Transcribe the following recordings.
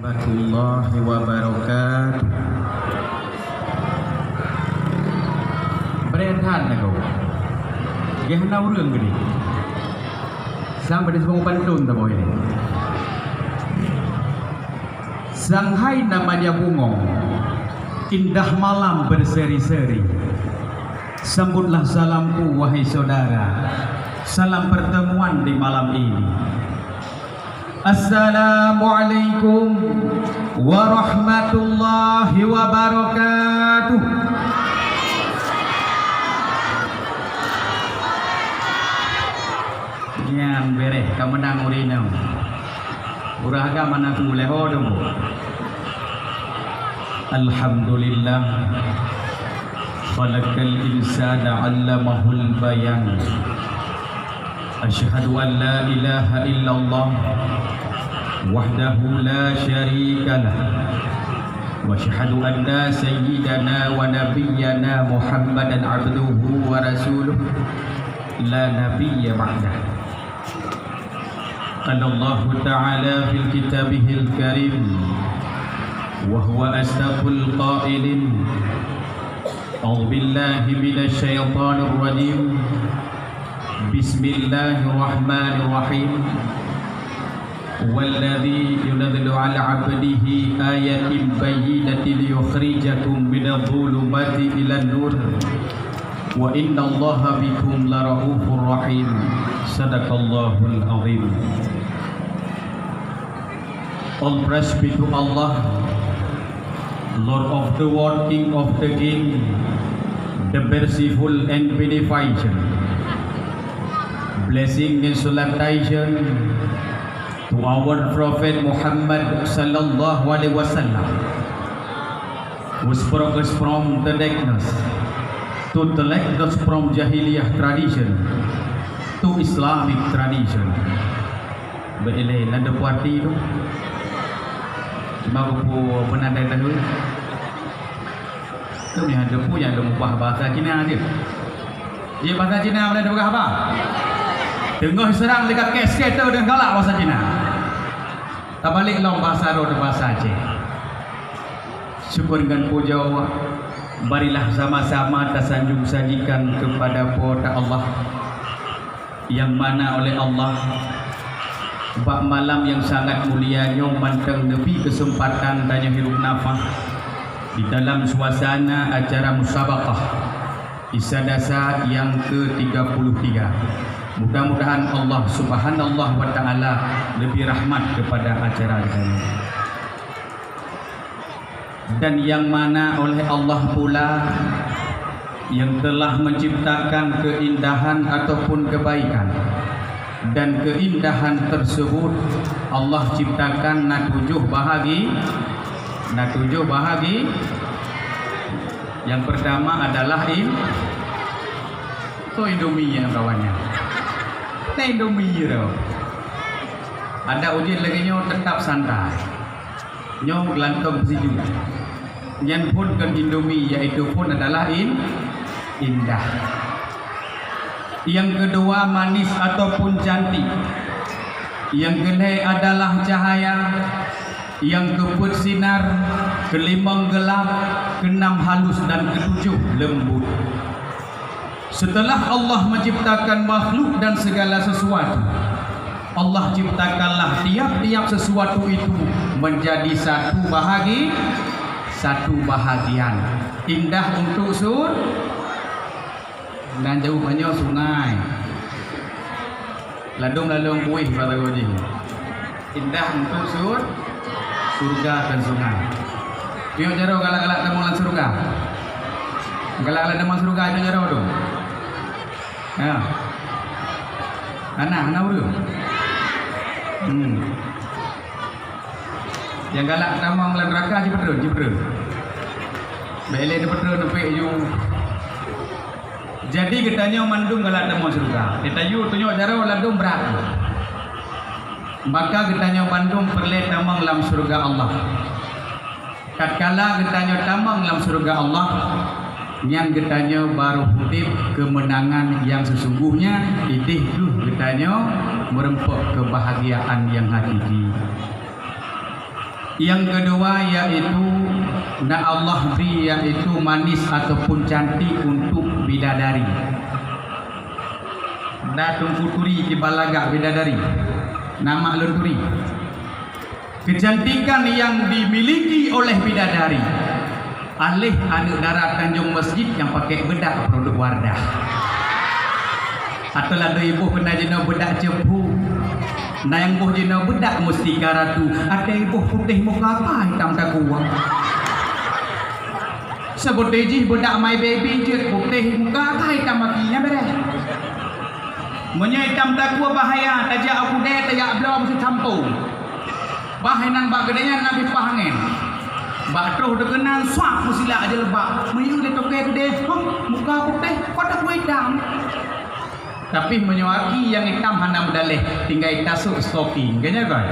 Warahmatullahi wabarakatuh. Berenhan na kau. Gehna urang gede. Sang pada semua pantun tak boleh. Sanghai namanya bungo. Indah malam berseri-seri. Sambutlah salamku wahai saudara. Salam pertemuan di malam ini. Assalamualaikum warahmatullahi wabarakatuh. Yang bereh kamu nang urinam. Uraga mana ku leho dong. Alhamdulillah. Khalaqal insana 'allamahul bayan. Asyhadu an la ilaha illallah wahdahu la syarika lah wa asyhadu anna sayyidana wa nabiyyana Muhammadan abduhu wa rasuluh la nabiyya ba'dah. Qala Allah ta'ala fil kitabihil karim wa huwa asdaqul qailin. A'udzu billahi minasy syaithanir rajim. Bismillahirrahmanirrahim. Walladzi yunazzilu 'ala 'abdihi ayatin bayyinatin liyukhrijakum minadh-dhulumati ilan nur wa innallaha bikum lara'ufur rahim. Sadaqallahul 'azim. All praise be to Allah, Lord of the world, King of the King, the merciful and beneficent. Blessing and salutation to our Prophet Muhammad sallallahu alaihi wasallam, who brought us from the darkness to the light from Jahiliyah tradition to Islamic tradition. Berilai nada puati tu, cuma buku penanda tahu. Tu ni ada pun yang ada mubah bahasa Cina dia. Dia bahasa Cina boleh ada apa? Tengah serang dekat kes-keter dengan galak bahasa Cina. Tak balik long bahasa Arab dan bahasa Aceh. Syukur dan puja Allah. Marilah sama-sama tersanjung sajikan kepada pada Allah, yang mana oleh Allah bak malam yang sangat mulianya manteng Nabi kesempatan tanya hirup nafas di dalam suasana acara musabaqah Isadasa yang ke-33. Mudah-mudahan Allah Subhanallah wa ta'ala lebih rahmat kepada acara ini. Dan yang mana oleh Allah pula yang telah menciptakan keindahan ataupun kebaikan. Dan keindahan tersebut Allah ciptakan natujuh bahagi. Yang pertama adalah Indomie yang kawannya. Indomie tau. Ada ujian lagi nyo tetap santai. Nyo gelantong sejuk. Yang pun kan Indomie yaitu pun adalah indah. Yang kedua manis ataupun cantik. Yang kedua adalah cahaya. Yang keempat sinar. Kelima gelap. Keenam halus dan ketujuh lembut. Setelah Allah menciptakan makhluk dan segala sesuatu, Allah ciptakanlah tiap-tiap sesuatu itu menjadi satu bahagian. Indah untuk dan jawabannya sungai. Ladung buih kata goji. Indah untuk surga dan sungai. Dia jaro galak-galak temuan surga. Galak-galak temuan surga itu jaro tu. Ya. Anak urus. Yang galak tamang lan neraka jipedun. Bele de pedun pe yu. Jadi katanya mandung galak temu surga. Ditayu tunjuk jaro ladung berat. Maka katanya mandung perle tamang dalam surga Allah. Tatkala katanya tamang dalam surga Allah, yang getanya baru hudib kemenangan yang sesungguhnya, itu getanya merempok kebahagiaan yang hakiki. Yang kedua yaitu nak Allah beri yaitu manis ataupun cantik untuk bidadari. Nak tunggu turi di balagak bidadari. Nama lenturi. Kecantikan yang dimiliki oleh bidadari. Alih anak darah Tanjung Masjid yang pakai bedak produk Wardah. Atau ada ibu kena jenak bedak cepu. Nah yang boh jenak bedak Mustika Ratu. Ada ibu putih muka apa hitam tak kuat. Sebut deji bedak my baby je putih muka apa hitam makinya beres. Munya hitam tak kuat bahaya. Tajak aku deh tajak belau mesti campur. Bahanan bak gedenya nabi pahangin. Bak terus dekenan swap musila aja lebak. Meyu le toke gede, muka putih, kotak hitam. Tapi menyuaki yang hitam hana mudaleh, tinggal tasuk stocking. Kayaknya kan?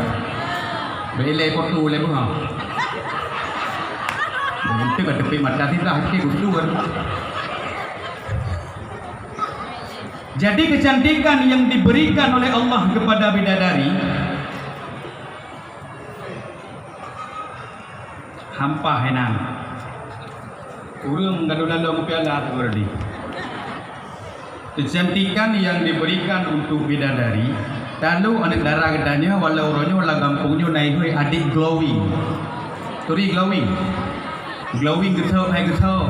Bele foto le buah. Itu kan tepi mata tidak hati gusur. Jadi kecantikan yang diberikan oleh Allah kepada bidadari hampa henan. Urang gaduh-gaduh piala tu berdi. Kecantikan yang diberikan untuk bidadari, lalu anak darah gedanya walau ronyo la gampungnya naik hui adik glowing. Turi glowing. Glowing getau hai getau.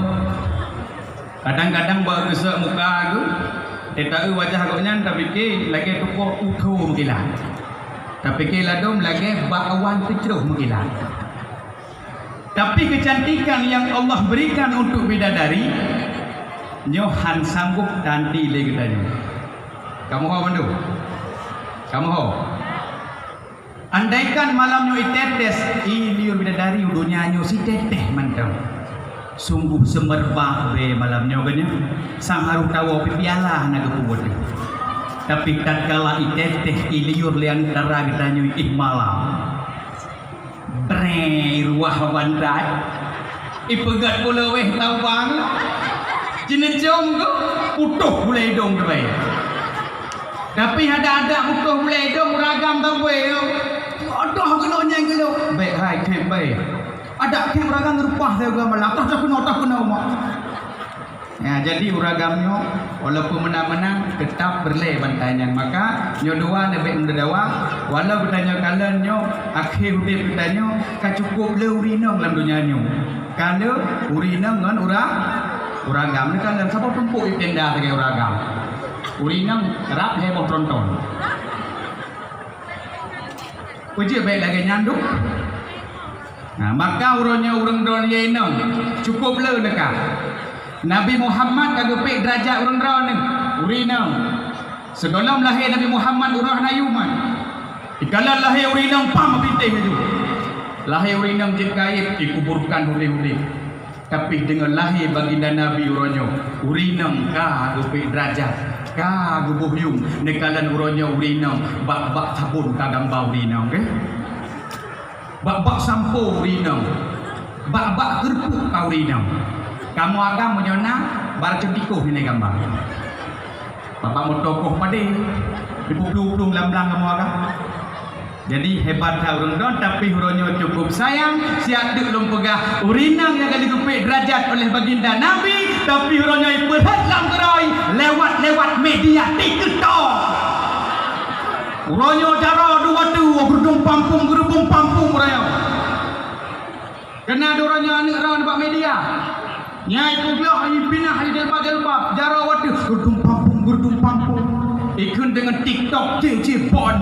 Kadang-kadang bawa gesek muka aku, tahu wajah agaknya tapi ke lagi tukar utho mengkilat. Tapi ke ladom lagi bakawan kecruh mengkilat. Tapi kecantikan yang Allah berikan untuk bidadari nyohan sanggup tanti lagi tadi. Kamu ho bandu? Kamu ho? Andaikan malamnya itetes liur bidadari udunya nyo si teteh mantap. Sungguh semerbak be malamnya ganya. Sang haru tawa piala naga kuat. Tapi tatkala iteteh liur lian tara gitanyo malam. Bre ruah bandai ipegat pula weh tawang jinejong ko putuh mulai dong debai tapi ada muka mulai dong ragam tawe aduh kena nyang gelo baik hai kek baik ada kek ragam rupah saya gua malah tak kena mak ya jadi uragamnya walaupun menang-menang tetap berleh bantainya maka nyo dua nebek mendawa walau bertanya kalian nyo akhir hidup bertanya ka cukup le urinang dalam dunia nyo kalau urinang ngan uragam ni kalian siapa tumpuk di tenda sebagai uragam urinang kerap heboh tronton puji baik lagi nyanduk nah maka urangnya urang don ye nang cukup le dekat Nabi Muhammad kagupik derajat urang ron ni urinang sedalam lahir Nabi Muhammad urang nayuman ikalah lahir urinang pam pitih itu lahir urinang jikaib dikuburkan oleh tapi dengan lahir baginda Nabi uronyo urinang kagupik derajat kagubuh yung nekalan uronyo urinang bak sabun kagambau urinang ke bak sampo urinang bak kerpuk kau urinang kamu agam menyona bar cendikuh ini gambar. Bapak mau tokoh pade, dipulung lamblang kamu agam. Jadi hebat orang don tapi huronyo cukup sayang siat dek lom pegah urinang yang kali kupik derajat oleh baginda Nabi tapi huronyo iperhat lam keroi lewat media TikTok. Huronyo cara dua gerudung pampung huronyo. Kena huronyo anak rawan pak media. Nyai kubiah hai pinah hai delbab jara wadu gurdung pampung ikun dengan TikTok JJ Bon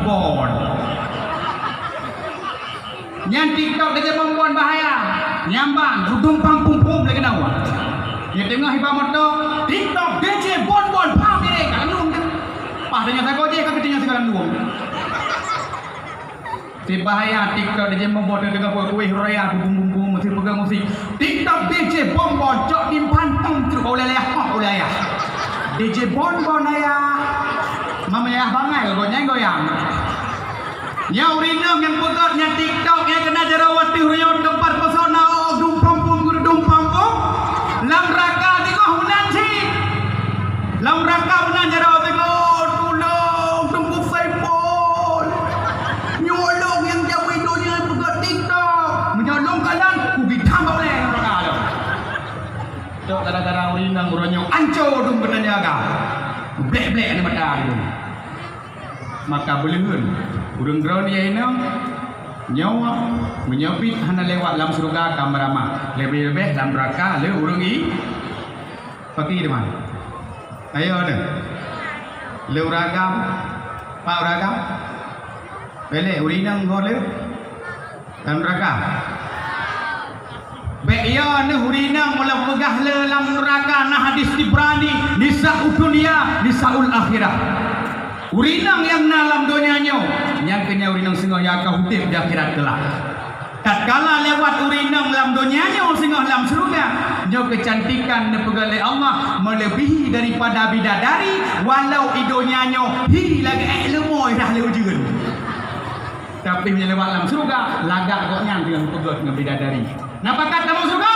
nyan TikTok DJ Bon bahaya nyambang gurdung pampung pum lagi nawa ya tengah hiba moto TikTok DJ Bon pam dire kalung pah dengan sago je ka ketinya sekarang dua si bahaya TikTok DJ Bon dengan kuih raya bumbu mesti pegang musik TikTok DJ Bon cok dimpantang tu oleh ayah DJ Bon ayah mama ayah bangai goyang nyau rinam yang pegat yang TikTok yang kena jarawati huryo tempat pesona dung pampung lam raka tengok bulan si lam raka bulan jarawati tengok tolong tembuk saipol nyolong yang jauh hidupnya pegat TikTok gara-gara urinang uronyo anco dum katanya agak blek-blek ni mata tu. Maka belehun urang drone ya inang nyawa menyapit hana lewat dalam surga kamarama lebih-lebih dalam neraka le urang i pakai di mana ayo ada le uragam pak uragam bele urinang gole dalam neraka be iya ne urinang mula megah le dalam neraka nah hadis Ibrani nisa dunia nisaul akhirah. Urinang yang dalam dunianya yang kena urinang singgah yang akan hutip di akhirat kelak. Tatkala lewat urinang dalam dunianya singgah dalam surga, nyo kecantikan nepegale Allah melebihi daripada bidadari walau idonya nyo hi lagi lemoy dah leujeun. Tapi bila lewat dalam surga lagak kok nyang dengan pegot dengan bidadari. Napa kata dalam surga?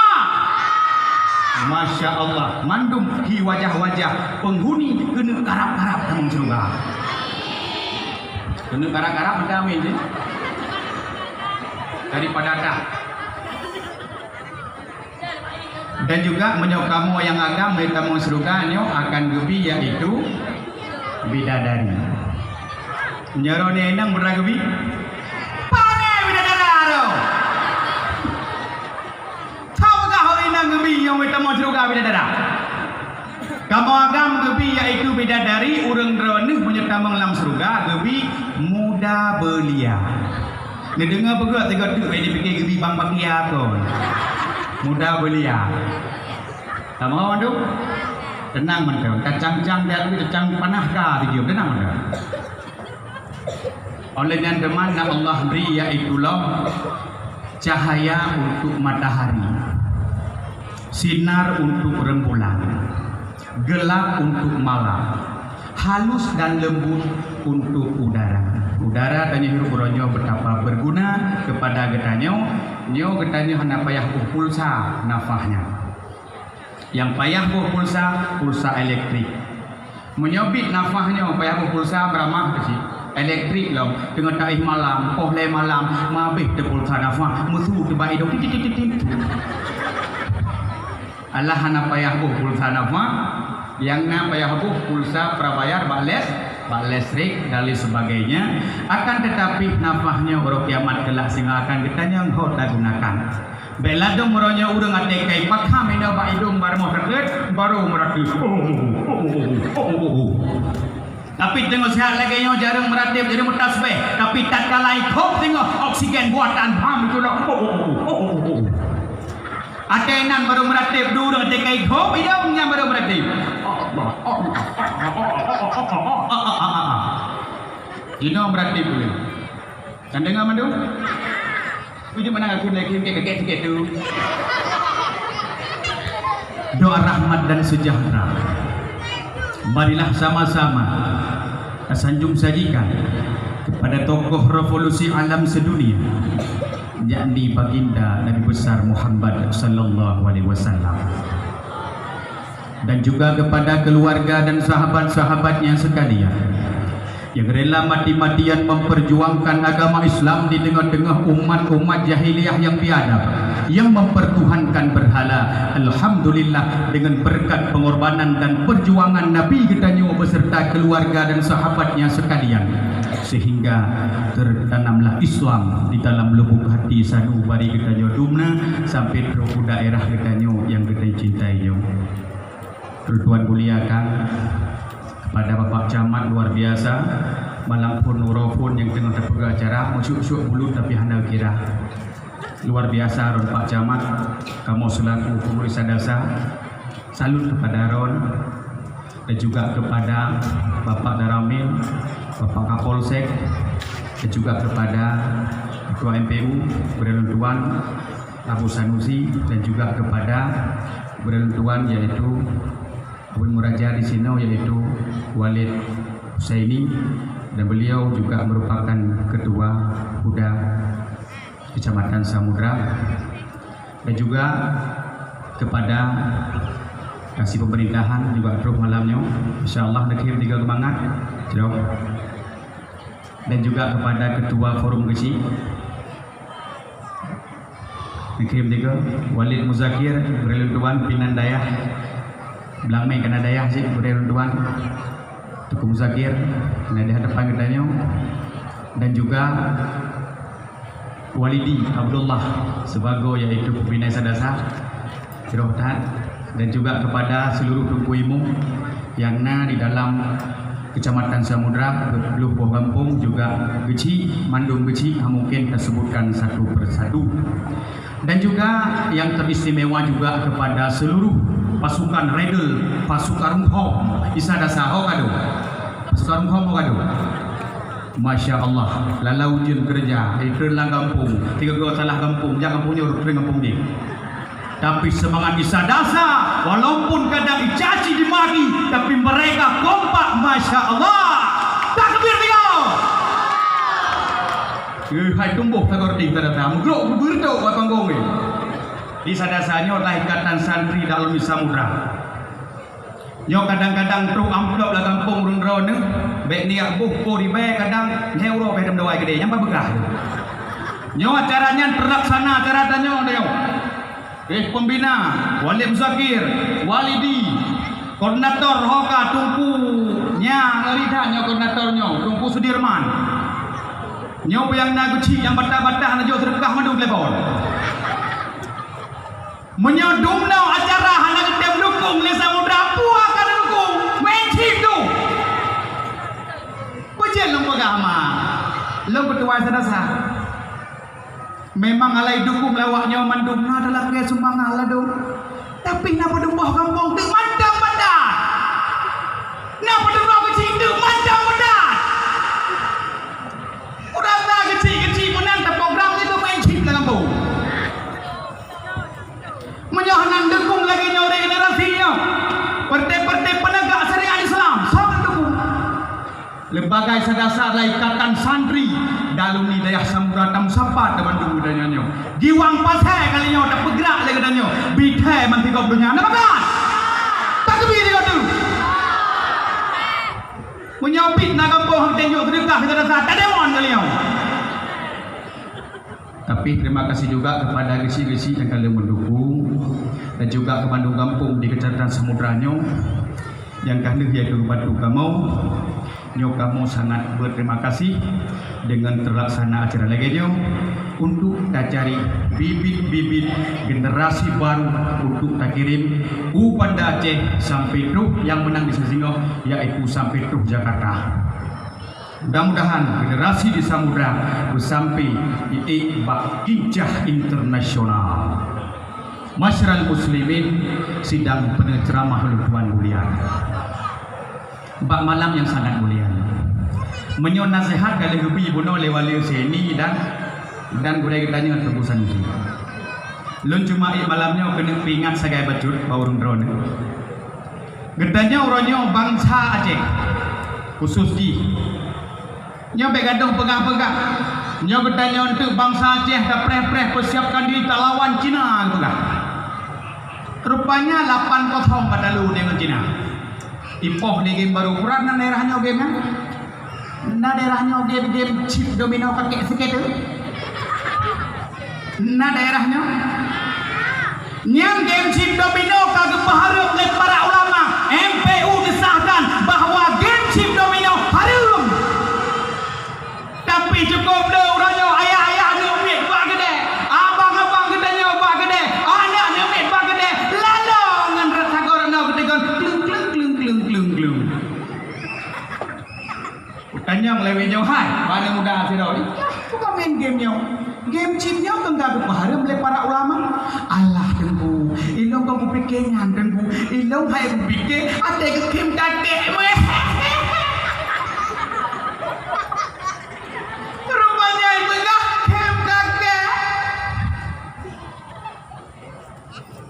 Masya Allah, mandum hi wajah-wajah penghuni kena karap-karap dalam surga. Kena karap-karap berdamai je daripada dah. Dan juga menyokamo yang agam mereka mau surga nyo akan gebi yaitu bidadari. Nyarone enang beragabi. Pane bidadari. Gebi yang kita mau surga bidadara. Kamu agam gebi yaitu bidadari urang drone menyerta dalam surga gebi muda belia. Ni dengar pegat tengok tu dia fikir gebi bang bakia kon. Muda belia. Kamu awak tu tenang mentau. Kacang-cang dia tu kacang panah ka dia tenang mentau. Oleh yang deman Allah beri yaitulah cahaya untuk matahari. Sinar untuk rembulan, gelap untuk malam, halus dan lembut untuk udara. Udara tanya hirup uronyo betapa berguna kepada getanyo. Nyo getanyo hana payah pulsa nafahnya. Yang payah pulsa elektrik. Menyobit nafahnya payah pulsa beramah ke si elektrik lah. Tengah taih malam, pohle malam, mabih te pulsa nafah, musuh tebai dok titit. Allah hana payah pulsa nafah, yang na payah pulsa prabayar bales listrik dan lain sebagainya. Akan tetapi nafahnya orang kiamat kelak sehingga akan ditanya engkau tak gunakan. Bela dong meronya urang atekai pakha mena ba idung barmo terket baru meratib. Tapi tengok sehat lagi yang jarang meratib jadi mutasbih. Tapi tatkala ikut tengok oksigen buatan bam itu lah. Atenan baru meratib dulu atekai ikut hidungnya baru meratib. Ini meratib boleh. Dan dengar mandu? Ujung mana aku lagi kekek tu. Doa rahmat dan sejahtera. Marilah sama-sama sanjung sajikan kepada tokoh revolusi alam sedunia, yakni baginda Nabi besar Muhammad sallallahu alaihi wasallam, dan juga kepada keluarga dan sahabat-sahabatnya sekalian yang rela mati-matian memperjuangkan agama Islam di tengah-tengah umat-umat jahiliyah yang biadab, yang mempertuhankan berhala. Alhamdulillah, dengan berkat pengorbanan dan perjuangan Nabi kita beserta keluarga dan sahabatnya sekalian, sehingga tertanamlah Islam di dalam lubuk hati sanubari kita dumna sampai ke daerah kita yang kita cintai. Tuan muliakan pada Bapak Camat luar biasa, malang pun urofun yang tengah terpegang acara musyuk-syuk mulut tapi hendak kira luar biasa. Ron Pak Camat, kamu selaku pengurus dasar, salut kepada Ron dan juga kepada Bapak Daramil, Bapak Kapolsek, dan juga kepada Ketua MPU Berdaulat Tuan Abu Sanusi, dan juga kepada Berdaulat Tuan yaitu Abu Muraja di sini yaitu Walid Husaini, dan beliau juga merupakan Ketua Huda Kecamatan Samudra, dan juga kepada kasih pemerintahan juga terus malamnya insyaallah nakir 3 kemangat jauh, dan juga kepada Ketua Forum Kecil nakir 3 Walid Muzakir Berdaulat Tuan Pinandayah, belang mai kena dayah sih budaya tuan Tuku Muzakir kena di hadapan katanya, dan juga Walidi Abdullah sebagai yaitu pembina sadasa Cirotan, dan juga kepada seluruh Tuku Imum yang di dalam Kecamatan Samudra, Beluh Buah Kampung, juga Geci, Mandung Geci, mungkin kita sebutkan satu persatu. Dan juga yang teristimewa juga kepada seluruh pasukan Redel, pasukan Rumhom, Isadasa Hokado, pasukan Rumhom Hokado. Masya Allah, lalau jen kerja, lang kampung, 3 salah kampung, jangan kampungnya urut kampung dia. Tapi semangat Isadasa, walaupun kadang dicaci dimaki, tapi mereka kompak, Masya Allah. Takbir dia. Hai tumbuh takor di Isadasa, mugrok berdo wa panggung ni. Di Isadasanya adalah ikatan santri dalam Samudra. Nyo kadang-kadang tru amplop lah kampung run-run ni, baik niat buh po di baik kadang neuro baik dawai gede, yang begah. Nyo acaranya terlaksana acara tanya dia. Pembina, Wali Muzakir, Walidi, koordinator Hoka Tungku nya ngeridah nya koordinatornya Tungku Sudirman. Nyo yang naguci yang batah-batah na jo sedekah mandung lebon. Menyodung nau acara hana gedem dukung le Samudra puah kada dukung. Mencip tu. Pujian long agama. Long ketua sadasa. Memang alai dukung lawaknya mandung na dalam dia sumbangan lah dong. Tapi napa dong bawah kampung tu mandang badat. Napa dong bawah kecil tu mandang badat. Udah tak kecil-kecil menang tak program itu main chip lah kampung. Menyohanan dukung lagi nyore generasinya. Partai-partai penegak syariat Islam sangat dukung. Lembaga sadasa adalah ikatan santri dalam ni dayah Samudra tam sapat depan dulu danyanyo. Giwang pasai kalinya tak bergerak lagi danyo. Bithai manti kau dunia. Nampak kan? Takbir dia tu. Menyopit nak kampung tenjuk sedekah sadasa tak demon kalinya. Tapi terima kasih juga kepada gesi-gesi yang kalian mendukung, dan juga kepada kampung di Kecamatan Samudranyo yang kami yaitu bantu kamu. Nyo kamu sangat berterima kasih dengan terlaksana acara legenya untuk kita cari bibit-bibit generasi baru untuk kita kirim Banda Aceh sampai Truk yang menang di Sesingo, yaitu sampai Truk Jakarta. Mudah-mudahan generasi di Samudra bersampai di Bakijah Internasional. Masyarakat muslimin sidang penceramah Tuan mulia. Bak malam yang sangat mulia. Menyon nasihat kali lebih bunuh lewali seni dan budaya kita dengan tebusan ini. Lun cuma malamnya kena pingat segai bacut baurun drone. Gedanya orangnya bangsa Aceh khusus di. Nya begadong pegang-pegang. Nya gedanya untuk bangsa Aceh dah preh-preh persiapkan diri tak lawan Cina pegang. Rupanya 8-0 pada lu dengan Cina. Ipoh di game baru kurang na daerahnya game kan? Na daerahnya game chip domino pakai sikit tu. Na daerahnya nyang game chip domino kagak berharap oleh para ulama. MPU disahkan bahawa game chip domino haram. Tapi cukup dah orangnya ayah-ayah ni umit buat gede. Abang-abang gedenya buat gede. Anak ni umit buat gede. Lalu dengan rasa korang nak ketekan klung. Tanya melewihnya, hai, mana muda sirau ni? Bukan main gamenya. Game chipnya enggak berharap oleh para ulama. Allah tengku, ilong kamu pikirnya tengku, ilong hai pikir ada ke game kakek meh. Rupanya itu enggak game kakek.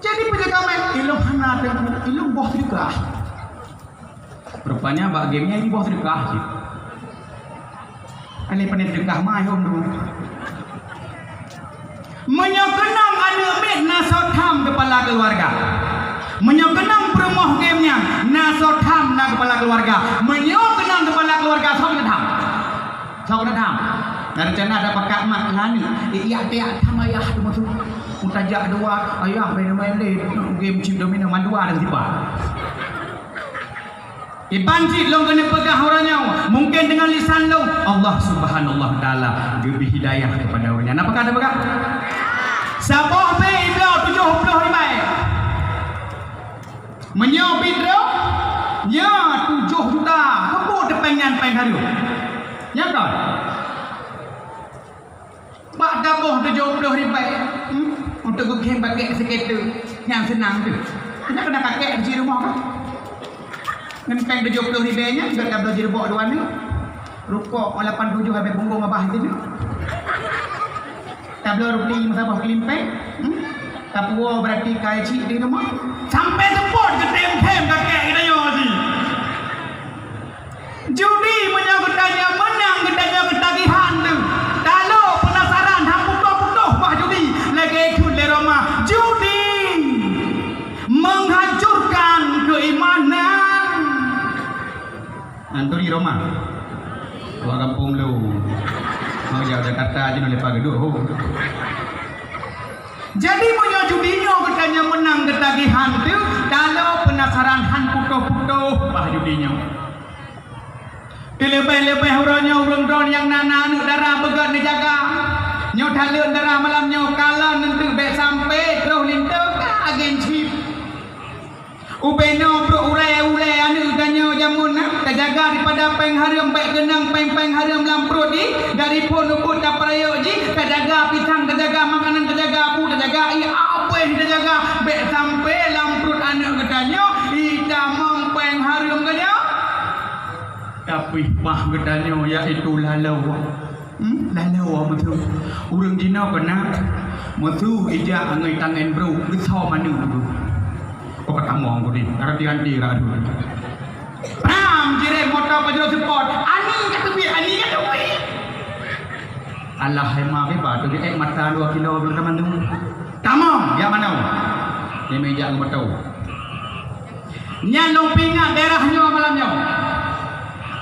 Jadi penjaga main ilong hana tengku, ilong boh sedekah. Rupanya bak gamenya ini boh sedekah sih. Alih pandai sedekah mai om dulu. Menyokenang anak mit nasotham kepala keluarga. Menyokenang permoh gamenya nasotham na kepala keluarga. Menyokenang kepala keluarga sokenam. Dari sana ada pakat mak ngani. Iya tiak tham ayah tu masuk. Mutajak dua ayah main-main deh game chip domino mandua dan tiba. Banjir long kena pegang orangnya. Mungkin dengan lisan long Allah Subhanahu taala beri hidayah kepada orangnya. Apa kata pegang? Sabah bay blau 70 ribai. Menyobit ro. Ya 7 juta. Kebut depan nyampai hari. Ya kan? Pak dabuh 70 ribai. Untuk geng pakai seketu yang senang tu. Kenapa kena pakai di rumah kan? Ngempeng 70 ribanya juga dah belajar bawa dua ni. Rukuk 87 habis punggung abah tu ni. Tak boleh beli musabah kelimpeng. Tak puas berarti kaya cik di rumah. Sampai sebut ke tem-tem kakek kita yo si. Judi punya gedanya menang gedanya ketagihan tu. Kalau penasaran hang putuh-putuh bah judi lagi ikut di rumah. Judi menghancurkan keimanan. Antu di Roma. Keluar kampung lu. Mau jauh Jakarta aja lepas geduk. Jadi punya judinya katanya menang ketagihan tu. Kalau penasaran han putuh-putuh bah judinya. Lebih-lebih orangnya urang-urang yang nana anu darah begat ni jaga. Nyo taluk darah malamnya kala nentu baik sampai terus lintu ke agensi. Ubeno bro urai-urai anu danyo jamun terjaga daripada peng harum baik genang peng harum lamprut di dari pun ubut daprayo ji terjaga pisang terjaga makanan terjaga abu terjaga apa yang terjaga baik sampai lamprut anu gedanyo idamang peng harum gedanyo tapi mah gedanyo iaitu lalau lalau betul urang Cina kena mutu ija angai tangan bro besar mana bro kok tamong ko din arati-anti ra dulu pam jire motor pajero support ani katubi Allah hema ke ba tu ek mata 2 kilo berkaman tu tamong ya mana ni meja motor nya lompinga daerahnya malamnya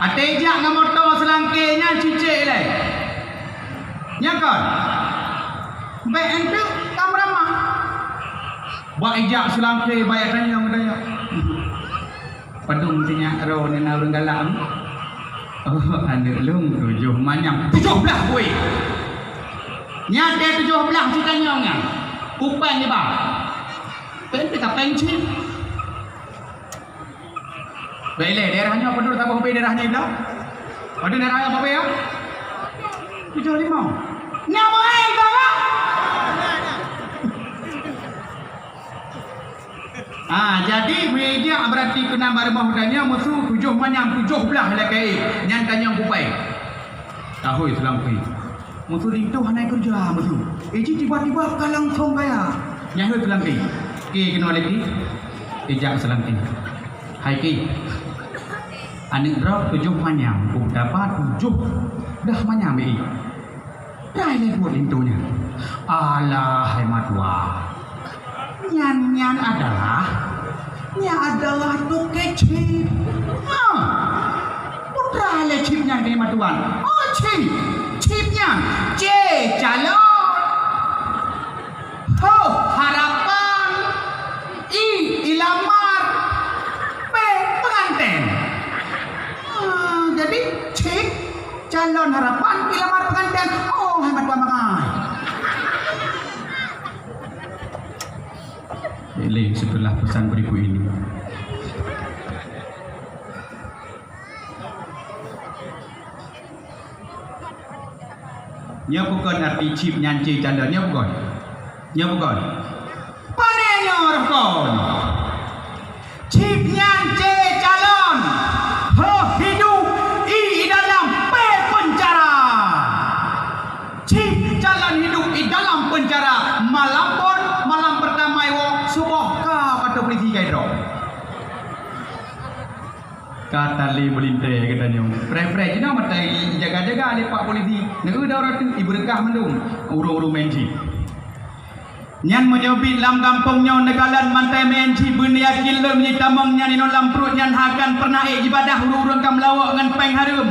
ate jak ngam motor selangke nya cicik le nya kan bae entu kamrama buat ijak selangke bayar tanya katanya. Padung tinya ro ni urang galam. Oh ande lung 7 manyam 17 weh. Nya de 17 citanya nya. Kupang ni ba. Pen ka penci. Bele daerahnya penduduk tak apa daerahnya itu. Pada daerahnya apa ya? 75. Nyama ai kau. Jadi meja berarti kena barmah hudanya musuh 7 manyam 17 lagi nyan tanya kupai tahu Islam pi musuh itu hanai kerja musuh tiba-tiba kalang song kaya nyahu Islam pi kena lagi ejak Islam pi hai ki anik drop 7 manyam ku dapat 7 dah manyam ni dah ni buat intunya alah hemat wah nyan adalah tuke chip. Putra le chipnya ni matuan. Oh chipnya C calon. Ho harapan. I ilamar. P pengantin. Jadi chip calon harapan ilamar pengantin. Oh hebat banget. Ini setelah pesan berikut ini. Nya bukan arti chip nyanci calonnya bukan. Nya bukan. Panenya bukan. Chip nyanci calon. Ho hidup I dalam P penjara. Chip calon hidup I dalam penjara. Malam pertama subuh kau atau polisi gairo. Kata li melintai katanya. Pre-pre cina mata jaga-jaga le pak polisi. Neu dah orang tu ibu rekah mendung. Urung-urung menci. Nyan menyobit lam kampungnya negalan mantai menci berniat gila menyitamang nyan ino lamprut nyan hakan pernah ibadah urung-urung kam lawak ngan peng harum.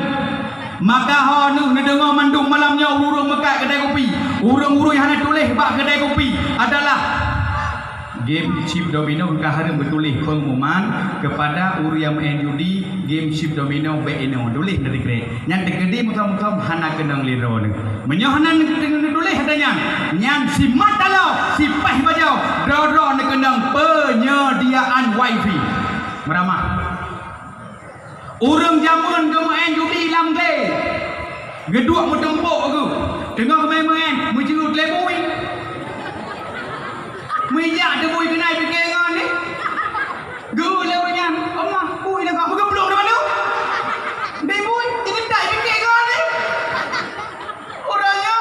Maka honu nedengar mandung malamnya urung-urung mekat kedai kopi. Urung-urung yang hendak tulis bak kedai kopi adalah game chip domino kahara bertulis pengumuman kepada uru yang main judi game chip domino BNO tulis dari kre yang tegedi mutam-mutam hana kenang liro ni menyohanan dengan tulis adanya yang si matalo si pah bajau doro ni kenang penyediaan wifi meramah urang zaman ke main judi lam ke geduk metempuk aku tengah main-main menjerut leboi minyak dia bui kenai fikir kan ni gula punya Allah bui dah kau bergeblok dah mana dia bui ini tak fikir kan ni orangnya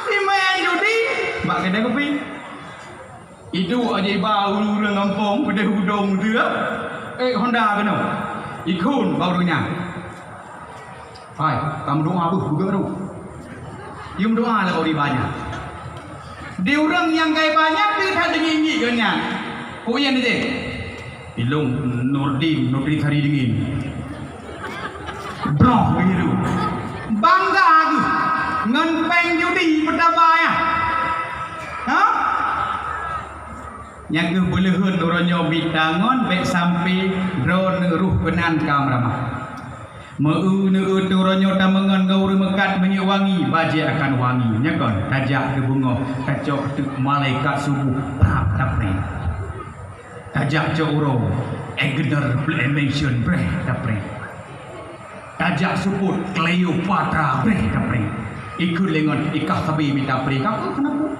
si main judi bak kedai kopi itu aja bau orang kampung pada hudung dia Honda kena ikun barunya hai kamu doa buka baru you doa lah kau di banyak dia orang yang gaya banyak dia tak dingin kan ya. Kau yang ni Ilung Nurdin hari dingin. Bro begitu. Bangga aku. Ngan peng judi betapa ya. Ha? Yang ke belehan orangnya bitangon baik sampai drone ruh penan kamramah. Meu turunnya tamangan gauri mekat minyak wangi baje akan wangi nyakon tajak ke bunga kacok tu malaikat subuh prap tapre tajak joro egder mention bre tapre tajak suput Cleopatra bre tapre ikut lengon ikah sabi minta pre kau kenapa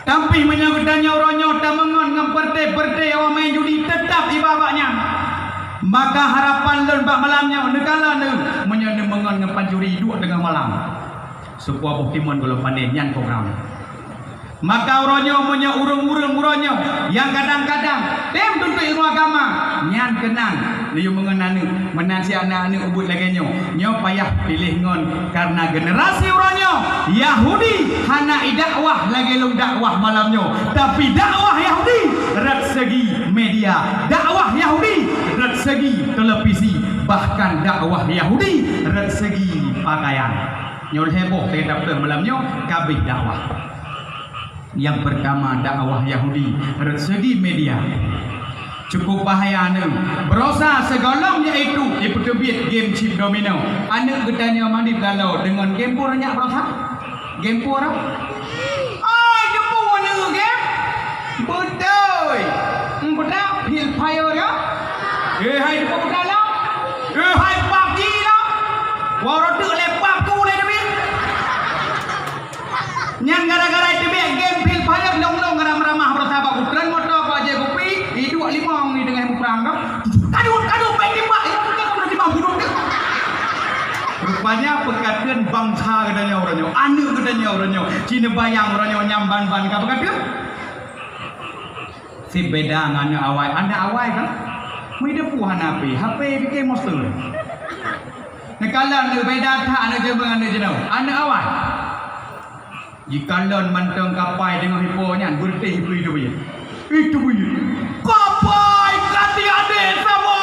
tapi menyangkutnya orangnya tamangan ngam perte awak main judi tetap ibabaknya maka harapan lembak malamnya negala ne menyana mengan ngepan juri dua tengah malam sebuah Pokemon kalau pandai nyan program maka orangnya punya urung-urung orangnya yang kadang-kadang tem tuntut ilmu agama nyan kenang dia mengenani menansi anak-anak ubud lagi nyo payah pilih ngon karena generasi orangnya Yahudi hana dakwah lagi long dakwah malamnya tapi dakwah Yahudi rat segi media dakwah Yahudi rat segi televisi bahkan dakwah Yahudi rat segi pakaian nyol heboh tetap malamnya kabeh dakwah yang pertama dakwah Yahudi rat segi media cukup bahaya ni berosa segolong iaitu dipertebit game chip domino anak getanya mandi galau dengan game pun banyak berosa game pun ai dia pun ni game betul betul pil fire ya hai dia pun dalam hai pagi lah warotu lepak tu le demi nyang gara-gara itu game pil fire long-long ramah berosa bak utran motor ko aja kopi itu limang ni dengan perang kan kadu baik tembak itu kau timbang bunuh dia rupanya pekatian bangsa katanya orangnya anak katanya orangnya Cina bayang orangnya nyamban-ban kau kata si beda dengan awal anak awal kan mai dia puan HP bikin monster nekalan dia beda tak anak je dengan dia anak awal jika lon manteng kapai dengan hiponya bertih itu punya itu punya kapai kati adik sama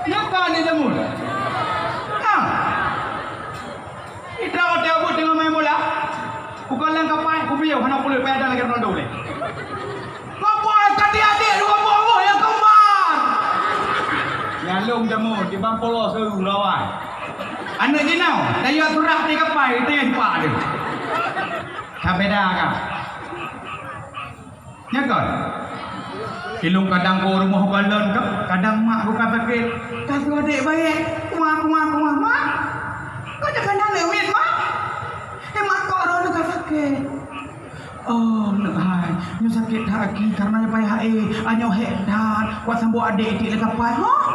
kenapa adik kamu itra hotel aku tengok main bola bukan lang kapai aku biar hana boleh payah lagi Ronaldo le kapai kati adik dua bobo yang kembar nyalung jamu di bang polos seru lawan anak jinau dayu surat ni kapai itu yang dipak dia tak beda kan ya kan ilung kadang ko rumah balon kan kadang mak buka sakit kata adik baik kuah mak kau jangan nak lewat mak mak kau orang buka sakit oh nak hai nyo sakit lagi karena payah anyo hedan kuat sambo adik tik le kapai oh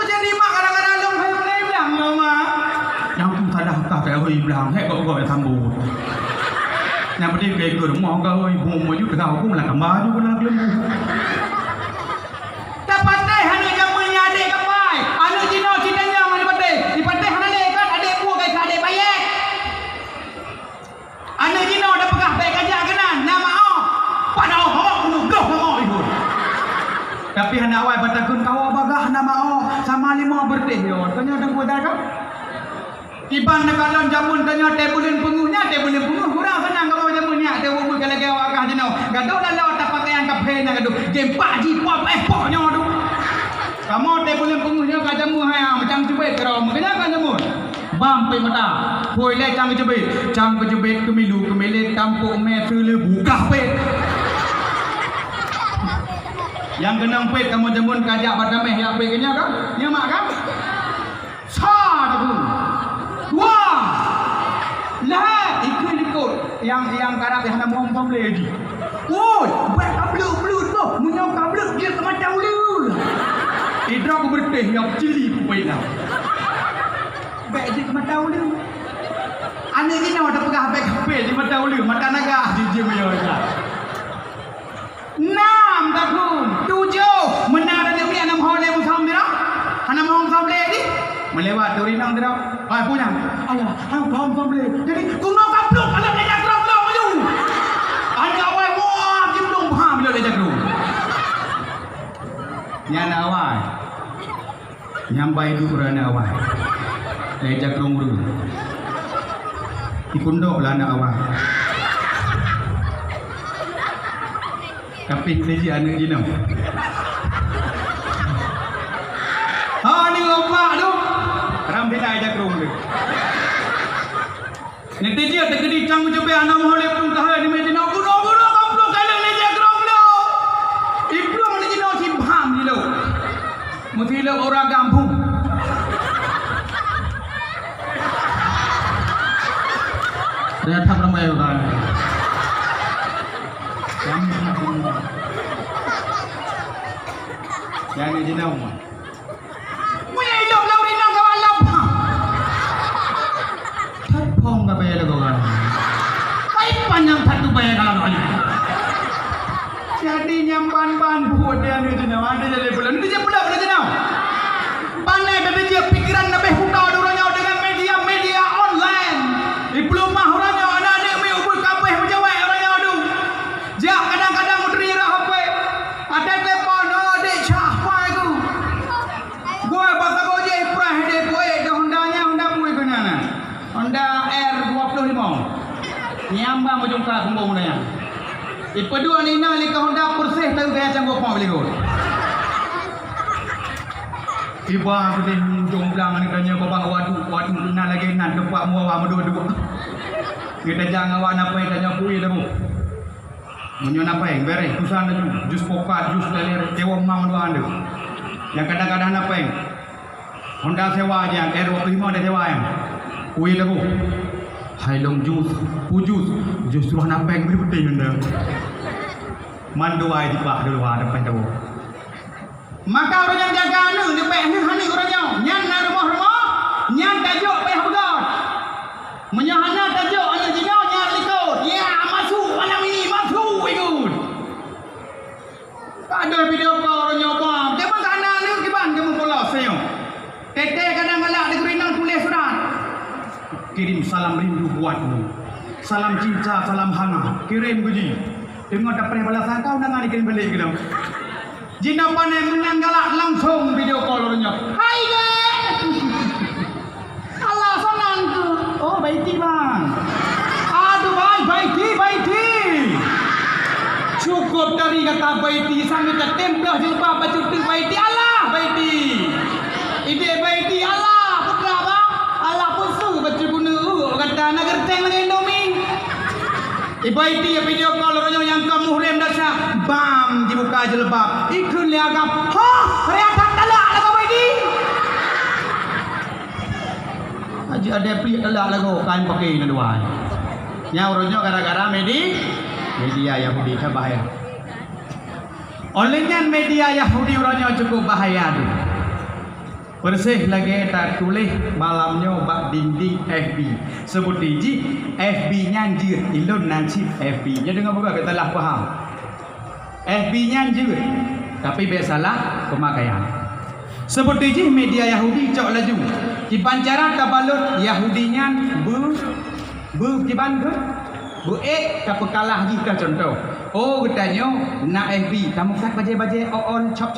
jadi mak kadang-kadang long hai boleh bilang mak yang tu sadah kah kai hoi bilang hek kau sambo yang penting kayak gue rumah kau ibu mau juga kau pun lah kembar juga lah lembu. Tak pandai hanya kamu yang adik kapai. Anak Cina yang mana dipantai hanya lekat adik buah kayak adik bayar. Anak Cina dah pegah baik aja kenan nama pada awak penuh awak ibu. Tapi hanya awak batakun kau bagah nama sama lima berdeh yo. Tanya ada buat dah. Tiban nak dalam jamun tanya tabulin penguhnya, tabulin penguh kurang senang kalau jamunnya. Tabul kalau gawa kah jenau. Gaduh lalu tak pakaian kafe nak gaduh. Game Pak Ji pop poknya tu. Kamu tabulin penguhnya kah jamu hai macam cubit kalau mungkin kah jamun. Bam pe mata. Hoi le cang kejebit kemilu kemilit tampuk me sele buka pe. Yang genang pe kamu jamun kajak badameh ya pe kenya kan? Ya mak kan? Sa tu. Wah, lah ikut yang karab yang nama Muhammad lagi. Oi, buat kablut tu, munyau kablut dia kemana dulu. Idrak berteh yang cili pupai dah. Baik dia kemana dulu. Ane ni nak ada pegah baik kafe di kemana dulu, mata naga jiji meyoja. 6 tahun, 7 menara dia punya 6 hole Muhammad dia. Hana Muhammad lagi. Melewat dari nang dia. Hai punya. Alah, hang faham boleh. Jadi kuno kaplok kalau dia jagrong lo maju. Ada awal muak dia belum faham dia jagrong. Nyana awal. Nyampai du urana awal. Dia jagrong dulu. Ikundok lah anak awal. Kapit saja anak jinau. Ha ni opak tu. Ram dia ajak rong dia. Nanti dia terkedi cang jebe anak mohole pun tahu di meja nak kuno kampung kalau lejak rong lo. Ibnu ni no simpam ni lo. Mesti lo orang kampung. Dia tak ramai orang. Yang ni jinau. Panjang satu bayar kalau kali. Jadi nyampan buat dia ni jenau. Ada jadi bulan. Ini dia bulan jenau. Pandai ada dia pikiran lebih hutau orangnya dengan media online. Di belum mah orangnya anak-anak mai ubur kabeh berjawab orangnya tu. Dia kadang-kadang mudri dah apa. Ada telepon adik siapa itu. Gua bahasa gua je Ibrah dia boy dah Honda boy kenana. Honda R25. Nyamba mo jong ka kumbong na yan. Ipadua ni na li ka Honda Porsche tayo kaya cang gopong beli gol. Iba ko din jomblang ni kanya babang wadu na lagi nan depak mo wa dua. Kita jangan wa na pai tanya kui dah bu. Munyo na pai bere kusan na jus pokat jus laler dewa mau dua ande. Yang kadang-kadang na pai Honda sewa yang R25 ada sewa yang. Kui dah bu. Hai long jus, pujus, justru anak peng beri penting anda. Manduai di bawah dulu ada pendawu. Maka orang yang jaga anu di peng ni hani orangnya, nyan na rumah, nyan tajuk peh begat. Menyahana tajuk anu jino nyan likut. Ya masuk anak ini masuk ikut. Ada video kau orangnya apa? Jangan kanan ni kiban kamu polos senyum. Tete kadang galak di kerinang tulis surat. Kirim salam rindu buatmu. Salam cinta, salam hangat. Kirim guji. Tengok tak pernah balasan kau nak dikirim balik gitu. Jina pandai menang galak langsung video call orangnya. Hai dek. Allah senang tu. Oh baiti bang. Aduh baiti. Cukup dari kata baiti sampai ke templah jilbab baju tu baiti. Allah baiti. Ide baiti Allah putra bang. Allah pun suruh baca guna kata nak gerteng lagi Indomie. Ibaiti video call orangnya yang kamu rem dasar bam dibuka jilbab ikut liagam ha reatak dalak lagu baiti aja ada pli dalak lagu kain pakai ni dua nya orangnya gara-gara media Yahudi kan bahaya olehnya media Yahudi orangnya cukup bahaya tu. Bersih lagi tak tulis malamnya bak dinding FB. Sebut diji FB nyanjir ilun nansib FB. Jadi dengar bukan kita lah faham. FB nyanjir tapi biasalah pemakaian. Sebut diji media Yahudi cok laju. Di pancaran kabalut Yahudinya kiban ke? Kapa kalah jika contoh. Oh katanya nak FB kamu kat baje on chop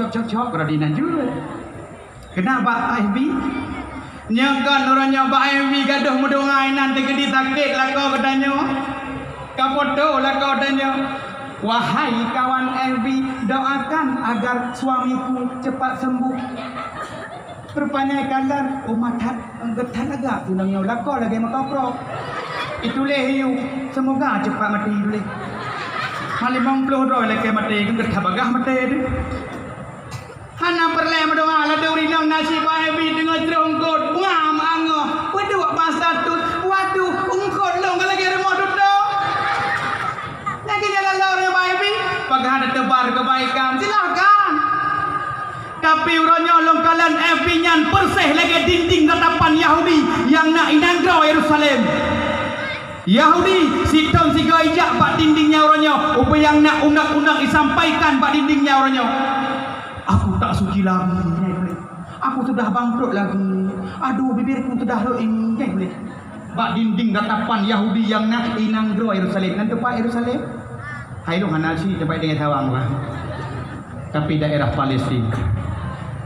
radinan juga. Kenapa FB? Nyakan orangnya Pak Emi gaduh mudungai nanti gede sakit lah kau katanya. Kau foto lah kau katanya. Wahai kawan Emi, doakan agar suamiku cepat sembuh. Rupanya kalian umat getan agak tunangnya lah kau lagi makapro. Itu lehiu semoga cepat mati dulu. Malimang puluh roy lagi mati kan gertabagah mati tu. Hana perle mendoa la duri nang nasi baebi dengan cerongkot ngam angoh waduh masa tu waduh ungkot long lagi remot tu lagi jalan lor baebi pagah tebar kebaikan silakan tapi uronyo long kalan epi nyan perseh lagi dinding tatapan Yahudi yang nak inanggrau Yerusalem Yahudi sitom siga ijak bak dindingnya uronyo upa yang nak undang-undang disampaikan bak dindingnya uronyo. Aku tak suci lagi. Aku sudah bangkrut lagi. Aduh, bibirku sudah loing. Bak dinding datapan Yahudi yang nak inangro Yerusalem. Nanti Pak Yerusalem. Hai lu hanasi tempat dengan sawang lah. Tapi daerah Palestin.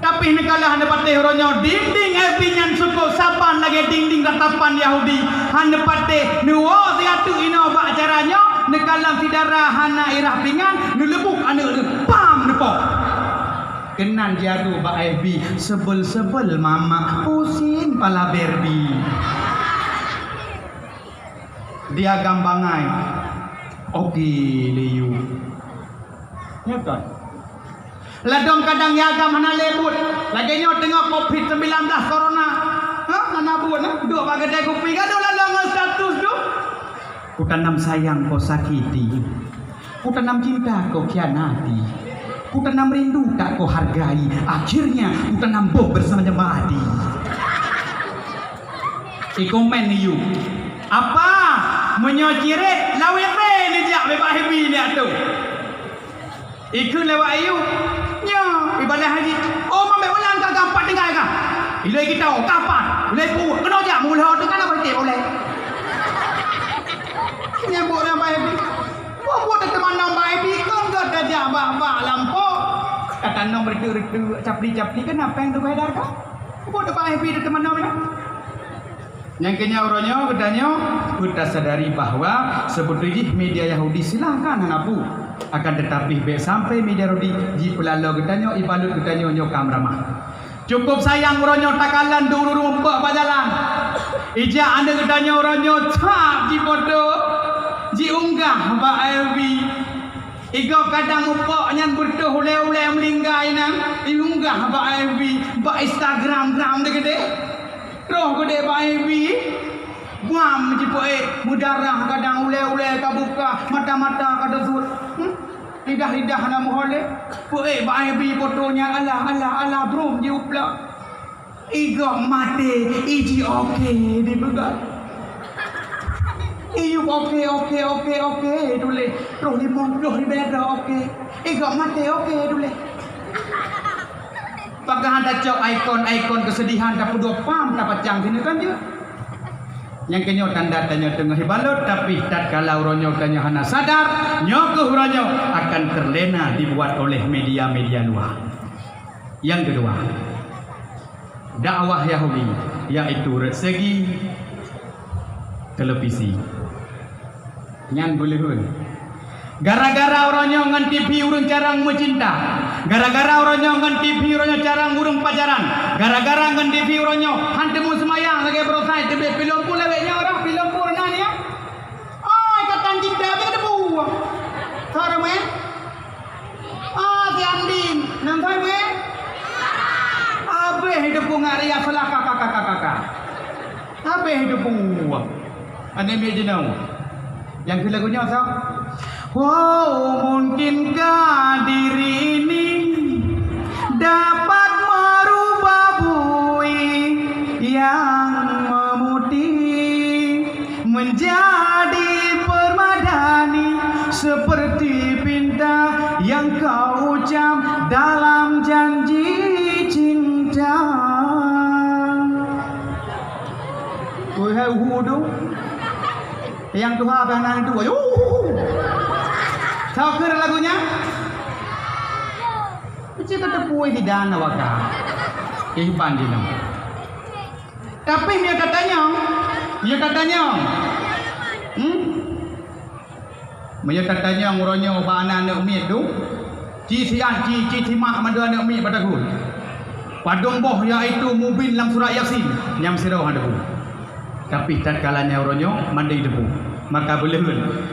Tapi negara hanya patih ronyo dinding epinyan suku sapan lagi dinding datapan Yahudi. Hanya patih nuwo siatu ino bak caranya. Nekalang sidara hana irah pingan. Nulebuk anu pam nepok. Kenan jadu Pak Ebi sebel-sebel mama pusing pala berbi. Dia gambangai. Oke liu. Ya kan? Ladong kadang yaga mana lebut. Lagi nyo tengok COVID-19 corona. Ha? Mana buat nah? Duk bagi kedai kopi gaduh lalong status tu. Ku tanam sayang kau sakiti. Ku tanam cinta kau khianati. Ku tanam rindu tak kau hargai. Akhirnya ku tanam bom bersama jemaah di. Komen ni you. Apa? Menyociret lawete ni jak bebas hebi ni tu. Ikut lewat ayu. Nya, ibadah haji. Oh, mambe ulang kau gampang dengar kah? Ilai kita kapan? Ilai ku kena jak mula tu kan apa tip boleh. Nyambut dengan Pak Ebi. Buat teman nama Pak Ebi kan gak ada jabak-bak lampau. Kata nong berdu-berdu capli-capli kenapa yang tu bedar kah? Buat Pak Ebi teman nama. Yang kenya orangnya katanya kita sadari bahwa sebetulnya media Yahudi silahkan hanapu akan tetapi sampai media Yahudi ji pelalo katanya ibalut katanya nyokam ramah. Cukup sayang orangnya takalan dulu rumpuk pajalan. Ija anda katanya orangnya cap ji foto. Ji unggah Pak Elvi. Igo kadang upok nyan bertuh ule-ule melinggai nang. Iunggah Pak Elvi. Pak Instagram de gede. Roh gede Pak Elvi. Buam ji poe mudarah kadang ule-ule kabuka mata-mata kada sur. Lidah-lidah na mohole. Poe Pak Elvi fotonya ala bro ji upla. Igo mate iji oke di begat. Iyu oke dule. Roh limong beda oke. Igak mati oke dule. Pagah ada cok ikon kesedihan tak dua pam tak pacang sini kan dia. Yang kenyo tanda tanya tengah hibalut tapi tatkala uronyo tanya hana sadar nyokuh uronyo akan terlena dibuat oleh media-media luar. Yang kedua, dakwah Yahudi yaitu segi televisi. Nyan bolehun. Gara-gara orangnya ngan TV urang carang mencinta. Gara-gara orangnya ngan TV orangnya carang urang pacaran. Gara-gara ngan TV orangnya hantemu semayang lagi berusaha TV film pun leweknya orang film pun nani ya. Oh, ikatan cinta apa ada buah. Cara men. Si Andin, nanti men. Abe hidup bunga ria salah kakak. Abe hidup bunga. Ane meja nau. Yang ke lagunya apa? Wow, mungkinkah diri ini dapat merubah bui yang memutih menjadi permadani seperti pinta yang kau ucap dalam janji cinta. Wahai hudu. Yang Tuhan benar itu, tahu ke lagunya? Kita terpuai di dana waka, kehidupan di nama. Tapi dia katanya, Maya katanya ngorongnya ba anak mi tu. Ci sian ci timak madu anak mi padaku. Padung boh iaitu mubin dalam surah Yasin yang sirau hadaku. Tapi tatkalanya orangnya mandai debu. Maka boleh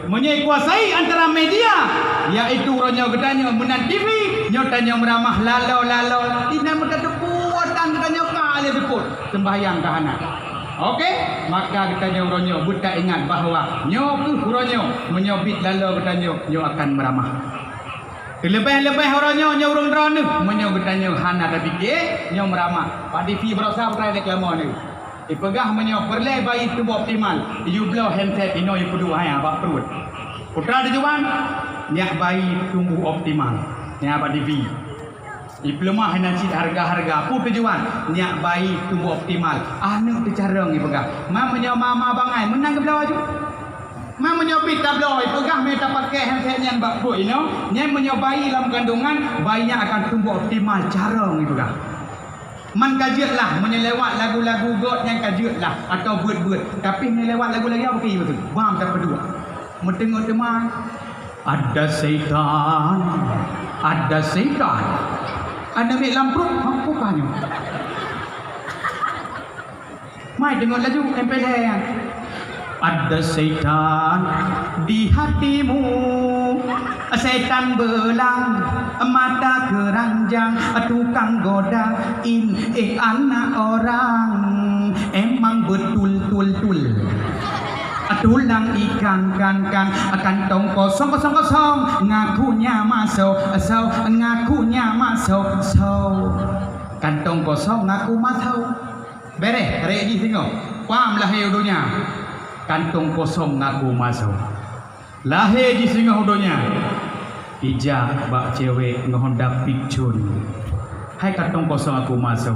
menyai kuasai antara media iaitu orangnya gedanya menan TV nyotanya meramah lalau tidak mereka depuatan gedanya kali deput sembahyang ke anak. Okey, maka kitanya orangnya buta ingat bahawa nyo orangnya menyobit lalau gedanya nyo akan meramah. Lebih orangnya nyo urung drone menyo gedanya hana dah fikir nyo meramah. Pak TV berosa berai reklamo ni. Ipegah menyo perle bayi tu optimal. You blow handset ino you kudu haya bak perut. Putra tujuan nyak bayi tumbuh optimal. Nyak apa TV. Diploma hanya cit harga-harga. Pu tujuan nyak bayi tumbuh optimal. Anu tu cara ngi pegah. Menyo mama bangai menang ke belau aju. Menyo pita belau ipegah meta pakai handset nyan bak perut ino. Nyak menyo bayi dalam kandungan bayinya akan tumbuh optimal cara ngi pegah. Man kajiatlah menyelewat lagu-lagu God yang kajiatlah atau buat-buat. Tapi menyelewat lagu lagi apa kaya betul? Bam tak berdua. Mentengok teman. Ada syaitan. Ada ambil lampu bukannya. Mai tengok laju MP3 yang. Ada syaitan di hatimu. Setan belang, mata keranjang, tukang godain, anak orang emang betul. Tulang ikan kan kantong kosong ngakunya masuk kantong kosong ngaku masuk beres hari ini tengok paham lahir dunia kantong kosong ngaku masuk lahir di singa hudonya ija bak cewek ngehendak picun hai kantong kosong aku masuk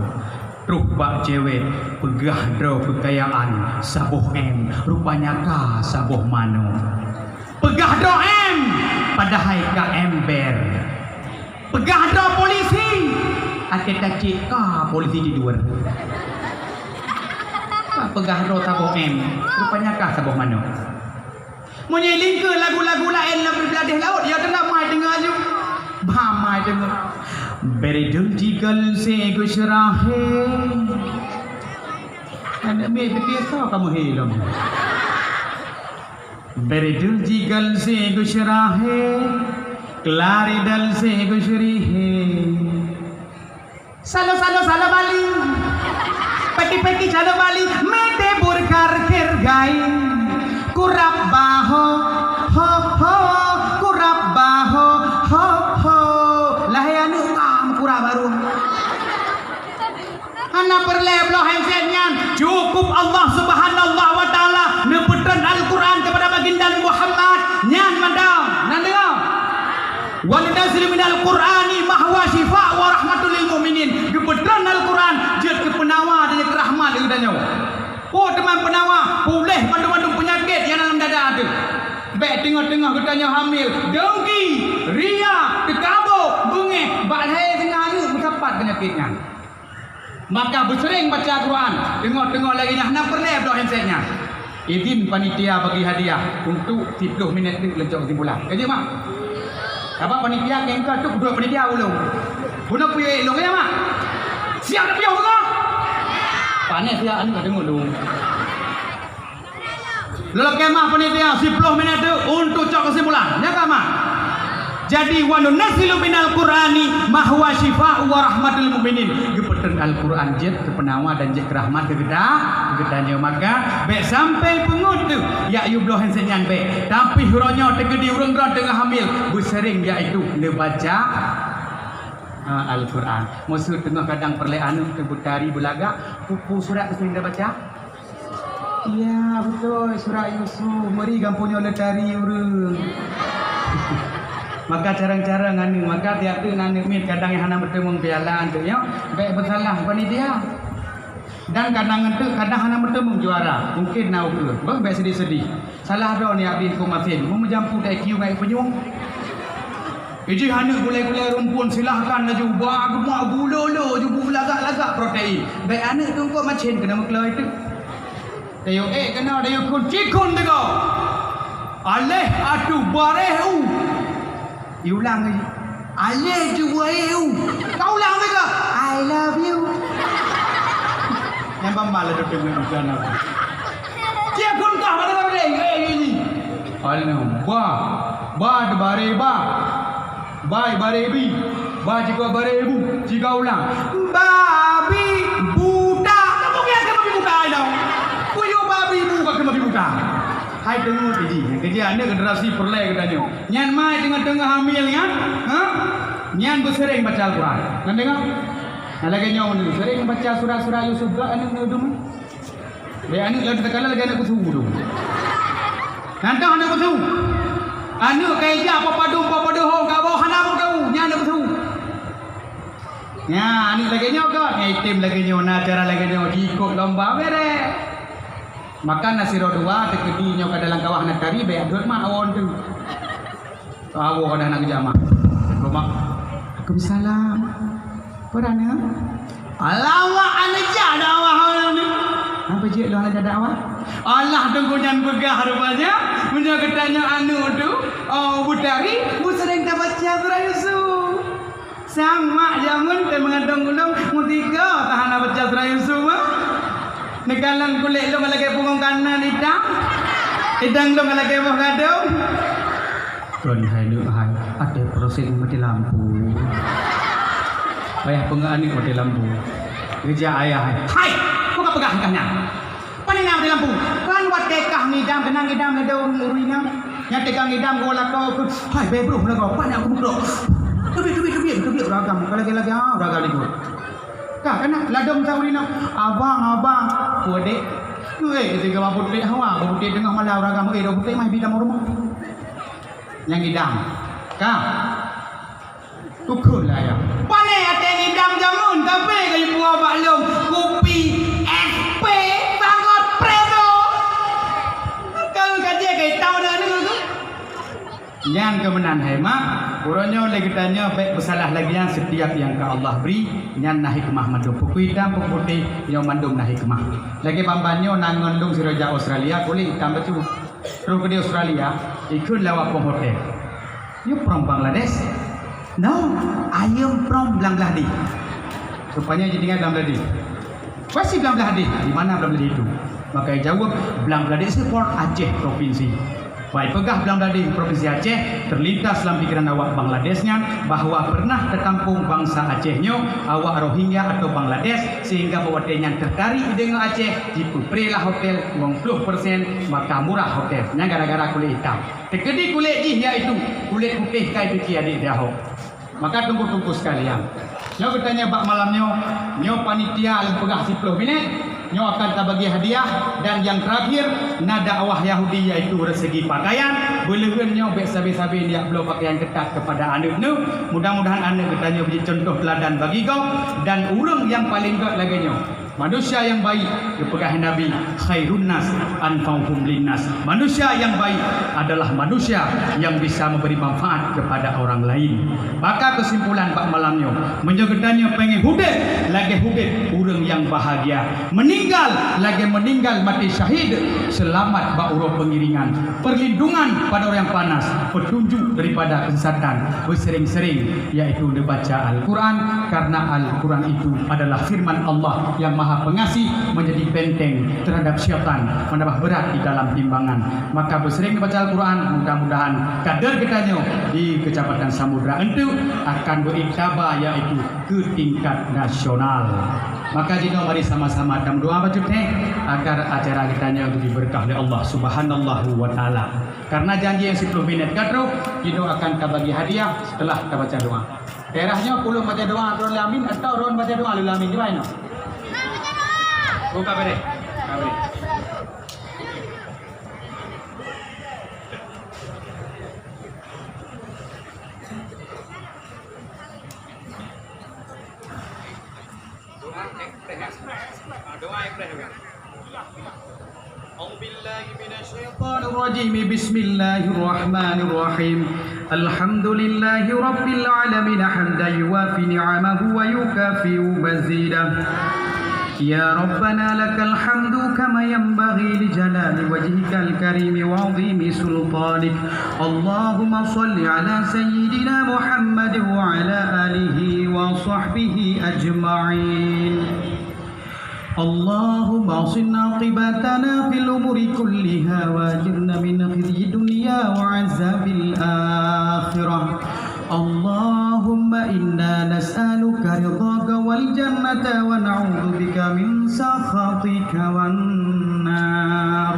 truh bak cewek pegah dro kekayaan sabuh M rupanya ka sabuh mano pegah dro M padahal ka ember pegah dro polisi akita cik ka polisi di luar pegah dro sabuh M rupanya ka sabuh mano menyeling ke lagu-lagu lain lebih beladih laut ya tengah mai dengar je bhamai dengar beredul jigal se gushrahe anda me biasa kamu hilang beredul jigal se gushrahe klari dal se gushrihe salo bali peti salo bali mete burkar kergai kurap baho ho kurap baho ho lahayanu kam kurap baru hana perle bloh handsetnya cukup Allah subhanallah wa ta'ala nepetran Al-Quran kepada baginda Muhammad nyan mandam nandeo wa nunazzilu minal qur'ani ma huwa shifaa wa rahmatul lil mu'minin nepetran Al-Quran jeut ke penawa dan ke rahmat deudanya. Oh teman penawa boleh mandu-mandu penyakit yang dalam dada ada. Baik tengah-tengah katanya hamil, dengki, ria, tekabur, bengih, bakhai tengah ni bersapat penyakitnya. Maka bersering baca Quran, tengok-tengok lagi nak pernah blow handsetnya. Izin panitia bagi hadiah untuk 30 minit ni lencok kesimpulan. Kerja mak. Apa panitia kengkal tu dua panitia ulung. Guna punya elok ya mak. Siap dah piau ke? Panas dia anu tengok dulu. Lalu kemah panitia 10 minit tu untuk cok kesimpulan. Ya kemah. Jadi wa nunazzilu minal qur'ani ma huwa shifaa'u wa rahmatul mu'minin. Gepetan Al-Quran jet ke penawa dan jet ke rahmat ke gedanya maka baik sampai pengut tu ya you blow handset yang baik. Tapi huronya tegedi urang tengah hamil bersering iaitu dia baca Al-Quran. Maksud tengah kadang perle anu tebutari belaga pupu surat sering dah baca. Ya betul surat Yusuf meri gampunya letari urang. Maka carang-carang anu maka tiap tu nanu mit kadang yang hana bertemu pialaan tu ya baik bersalah panitia. Dan kadang tu kadang hana bertemu juara. Mungkin nau ke. Baik sedih-sedih. Salah dah ni abdi kumatin. Mu menjampu IQ ngai penyung. Iji anak gulai-gulai rumpun silahkan laju bagma gulolo jubu lagak-lagak protein. Baik anak tu kau macam kena maklum itu. Dayo kena dayo kun cikun tu kau. Aleh atu bareu. Diulang lagi. Aleh tu bareu. Kau ulang mereka. I love you. Yang bambal tu dengan sana. Cikun kau mana boleh? Ini. Aleh ba de bareba. Bai barebi, ba jika barebu, jika ulang. Babi buta, kamu yang ke babi buta ini? Kuyo babi buka ke babi buta. Hai tengokiji, kerja anda generasi perlai katanya. Nyan mai tengah-tengah hamil ya, nyan bersering baca Al-Quran. Kan tengok? Lagi nyawa ni sering baca surah-surah Yusuf gak anak ni dulu. Dia anak yang terkala lagi anak kusuh dulu. Nanti anak kusuh. Anak kaya apa padu ho ka bawa hana mo tahu nya anak tu. Nya anak lagi nyo ko, item lagi nyo na cara lagi nyo ikut lomba bere. Makan nasi rodua tekedi nyo ka dalam kawah nak tari be adut mah awon tu. Awo kada nak jama. Rumah. Waalaikumsalam. Perana? Alamak anak jada awak ni. Apa je lu anak jada awak? Allah tengkujan begah rupanya. Menjaga tanya anu tu. Oh, Butari, bu sering dapat surah Yusuf. Sama jamun teh mengadong-udong mutiga tahan dapat surah Yusuf. Nekalan kulit lu ngalake punggung kanan idang lu ngalake boh gadong. Tuan hai lu hai, ada proses mati lampu. Ayah pengaani mati lampu. Kerja ayah hai. Kau kau pegang kannya. Pani nama di lampu. Kan wat kekah ngidam kenang ngidam ngadong urina. Yang tegang ngidam kau lakau ke. Hai bebro lakau. Pani aku bro. Kebi ragam. Kalau lagi ragam itu. Kah kan ladong sa urina. Abang. Kodek. Ketika mabut dek hawa. Mabut tengah malau ragam. Dah putih mah bidam rumah. Yang ngidam. Kah. Tukul lah ya. Pani ate ngidam jamun. Tapi kaya buah maklum. Kopi. SP. Sangat preso. Kalau kajian kaya tahu dah ni tu. Yang kemenan hemat. Kurangnya lagi tanya baik bersalah lagi yang setiap yang ke Allah beri. Yang nak hikmah mandum. Pukul hitam pukul putih. Yang mandum nak hikmah. Lagi bambannya nangon dong si Raja Australia. Kulit hitam betul. Terus ke Australia. Ikut lewat pom hotel. You from Bangladesh? No, I am from Bangladesh. Rupanya jadi ingat Bangladesh. Pasti Bangladesh. Di mana Bangladesh itu? Maka jawab Bangladesh itu Port Aceh provinsi. Baik pegah Bangladesh provinsi Aceh terlintas dalam pikiran awak Bangladeshnya bahawa pernah terkampung bangsa Acehnya awak Rohingya atau Bangladesh sehingga pewatenya tertarik dengan Aceh diperilah hotel 20% maka murah hotelnya gara-gara kulit hitam. Tekedi kulit jih iaitu kulit putih kai pici adik dahok. Maka tunggu-tunggu sekalian. Nyo bertanya bak malamnya, nyo panitia alam pegah 10 minit, nyo akan tak bagi hadiah dan yang terakhir nada awah Yahudi iaitu resegi pakaian. Belehan nyo sabi-sabi dia belum pakaian ketat kepada anak nu. Mudah-mudahan anak bertanya bagi contoh teladan bagi kau dan urang yang paling gak lagi nyo. Manusia yang baik kepegang Nabi khairun nas anfa'uhum linnas. Manusia yang baik adalah manusia yang bisa memberi manfaat kepada orang lain. Maka kesimpulan bak malamnya menjaga pengen hudet lagi hudet urang yang bahagia. Meninggal lagi meninggal mati syahid. Selamat bak urang pengiringan. Perlindungan pada orang yang panas. Petunjuk daripada kesesatan. Bersering-sering yaitu dibaca Al-Quran karena Al-Quran itu adalah firman Allah yang Maha Pengasih menjadi benteng terhadap syaitan menambah berat di dalam timbangan. Maka bersering membaca Al-Quran mudah-mudahan kadar kitanya di Kecamatan Samudra itu akan beriktabah yaitu ke tingkat nasional. Maka jika mari sama-sama dalam doa baca agar acara kitanya diberkah oleh Allah Subhanahu wa taala. Karena janji yang 10 minit kadro kita akan bagi hadiah setelah kita baca doa. Daerahnya puluh baca doa Ron Lamin atau Ron baca doa Lamin di mana? Buka beri. Doa ikhlas. Doa ikhlas. Auzubillahi الشيطان الرجيم بسم الله الرحمن الرحيم الحمد لله رب العالمين حمدا يوافي نعمه ويكافئ مزيدا يا ربنا لك الحمد كما ينبغي لجلال وجهك الكريم وعظيم سلطانك اللهم صل على سيدنا محمد وعلى آله وصحبه أجمعين اللهم اصلنا عاقبتنا في الأمور كلها واجرنا من خزي الدنيا وعذاب الآخرة اللهم إنا نسألك رضاك والجنة ونعوذ بك من سخطك والنار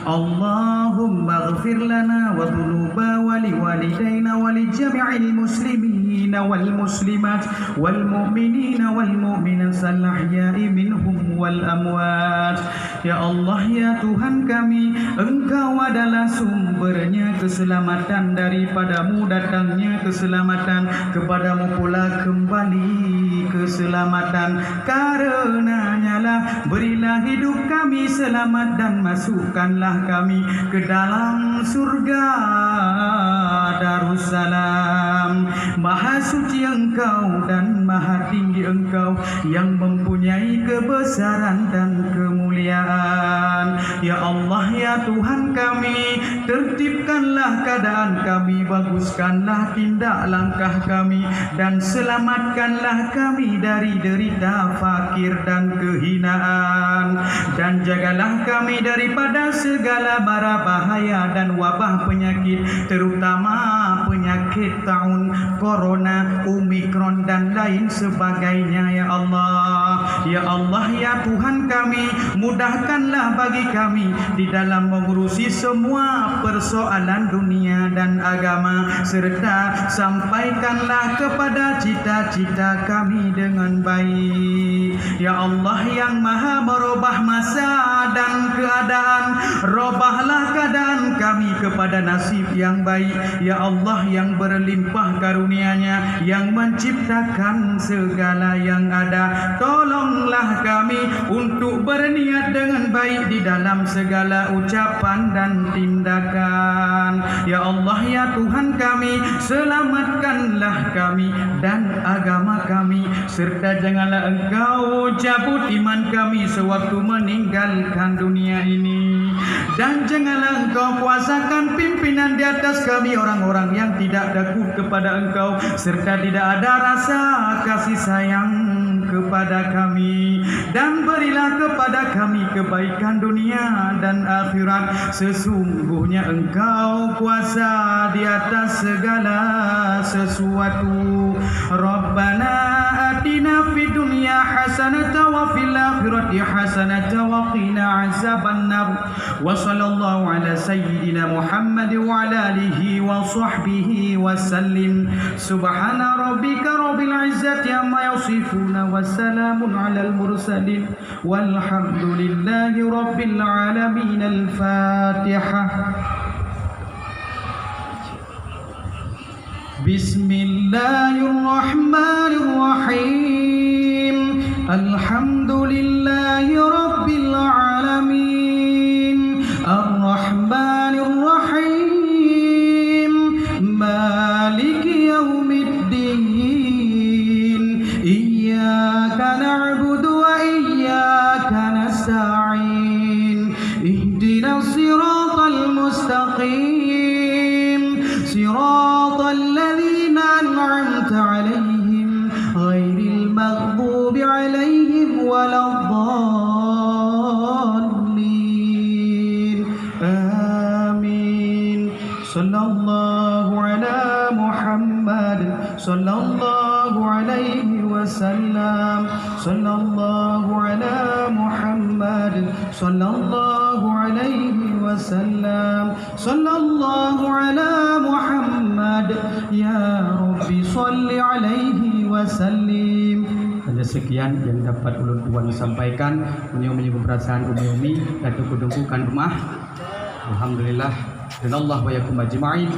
اللهم اغفر لنا وذنوبنا ولوالدينا ولجميع المسلمين والمسلمات والمؤمنين والمؤمنات الأحياء منهم والأموات. Ya Allah, ya Tuhan kami, Engkau adalah sumbernya keselamatan, daripadamu datangnya keselamatan, kepadamu pula kembali keselamatan. Karenanya lah berilah hidup kami selamat dan masukkanlah kami ke dalam surga Darussalam. Maha suci Engkau dan maha tinggi Engkau yang mempunyai kebesaran dan kemuliaan. Ya Allah, ya Tuhan kami, tertibkanlah keadaan kami, baguskanlah tindak langkah kami, dan selamatkanlah kami dari derita fakir dan kehinaan, dan jagalah kami daripada segala mara bahaya dan wabah penyakit, terutama penyakit taun, corona, omikron dan lain sebagainya. Ya Allah, ya Allah, ya Tuhan kami, mudahkanlah bagi kami di dalam mengurusi semua persoalan dunia dan agama, serta sampaikanlah kepada cita-cita kami dengan baik. Ya Allah yang maha merubah masa dan keadaan, robahlah keadaan kami kepada nasib yang baik. Ya Allah yang berlimpah karunia-Nya, yang menciptakan segala yang ada, tolonglah kami untuk berniat dengan baik di dalam segala ucapan dan tindakan. Ya Allah, ya Tuhan kami, selamatkanlah kami dan agama kami, serta janganlah Engkau cabut iman kami sewaktu meninggalkan dunia ini, dan janganlah Engkau kuasakan pimpinan di atas kami orang-orang yang tidak takut kepada Engkau, serta tidak ada rasa kasih sayang kepada kami, dan berilah kepada kami kebaikan dunia dan akhirat. Sesungguhnya Engkau kuasa di atas segala sesuatu. Rabbana atina fid dunya hasanatan wa fil akhirati hasanatan wa qina azabannar. Wa sallallahu ala sayyidina Muhammad wa ala alihi wa sahbihi wa sallim. Subhana rabbika rabbil izzati amma yasifuna wa salamun alal mursalin walhamdulillahi rabbil alamin. Al-Fatihah. Bismillahirrahmanirrahim. Alhamdulillahi rabbil alamin. Ar-Rahmanirrahim. Maliki yaumiddin. Iyyaka na'budu wa iyyaka nasta'in. Ihdinas siratal mustaqim. Siratal ladzina an'amta 'alaihim ghairil maghdubi 'alaihim waladdallin. Amin. Sallallahu ala Muhammad sallallahu alaihi wasallam. Sallallahu ala Muhammad sallallahu alaihi wasallam. Sallallahu ala Muhammad. Ya Rabbi salli alaihi wasallim. Hanya sekian yang dapat ulun tuan sampaikan, menyumbang perasaan Umi dan dengku-dengkukan rumah. Alhamdulillah. Dan Allah wa yakum ajma'in.